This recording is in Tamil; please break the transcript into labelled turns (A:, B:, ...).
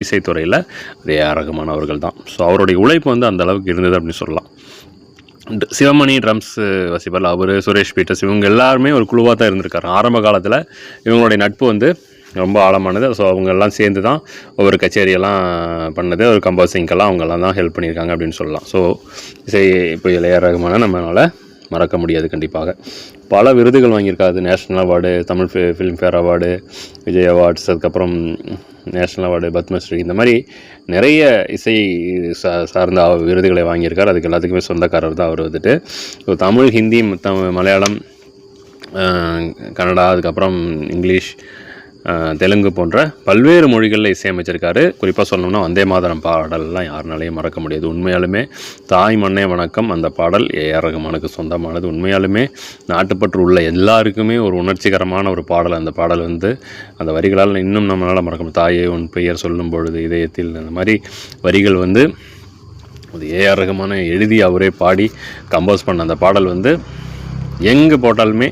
A: இசைத்துறையில் அது ஏஆர் ரகுமான் அவர்கள் தான். ஸோ அவருடைய உழைப்பு வந்து அந்த அளவுக்கு இருந்தது அப்படின்னு சொல்லலாம். சிவமணி ட்ரம்ஸ் வசிப்பார், அவர் சுரேஷ் பீட்டர்ஸ் இவங்க எல்லாருமே ஒரு குழுவாக தான் இருந்திருக்காரு. ஆரம்ப காலத்தில் இவங்களுடைய நட்பு வந்து ரொம்ப ஆழமானது. ஸோ அவங்க எல்லாம் சேர்ந்து தான் ஒவ்வொரு கச்சேரியெல்லாம் பண்ணது, ஒரு கம்போசிங்கெல்லாம் அவங்கெல்லாம் தான் ஹெல்ப் பண்ணியிருக்காங்க அப்படின்னு சொல்லலாம். ஸோ இசை இப்போ ஏஆர் ரகுமானை நம்மளால் மறக்க முடியாது. கண்டிப்பாக பல விருதுகள் வாங்கியிருக்காது. National award, Tamil filmfare award, Vijay awards, அதுக்கப்புறம் நேஷ்னல் அவார்டு, பத்மஸ்ரீ, இந்த மாதிரி நிறைய இசை சார்ந்த விருதுகளை வாங்கியிருக்கார். அதுக்கு எல்லாத்துக்குமே சொந்தக்காரர் தான் அவர் வந்துட்டு. ஸோ தமிழ், ஹிந்தி, மலையாளம், கன்னடா, அதுக்கப்புறம் இங்கிலீஷ், தெலுங்கு போன்ற பல்வேறு மொழிகளில் இசையமைச்சிருக்காரு. குறிப்பாக சொல்லணும்னா வந்தே மாதரம் பாடல்லாம் யாருனாலையும் மறக்க முடியாது. உண்மையாலுமே தாய் மண்ணே வணக்கம் அந்த பாடல் ஏஆர் ரகுமானுக்கு சொந்தமானது. உண்மையாலுமே நாட்டுப்பற்று உள்ள எல்லாருக்குமே ஒரு உணர்ச்சிகரமான ஒரு பாடல். அந்த பாடல் வந்து அந்த வரிகளால் இன்னும் நம்மளால் மறக்க முடியும். தாயே உன் பெயர் சொல்லும் பொழுது இதயத்தில், அந்த மாதிரி வரிகள் வந்து அது ஏஆர் ரகுமான எழுதி அவரே பாடி கம்போஸ் பண்ண அந்த பாடல் வந்து எங்கே போட்டாலுமே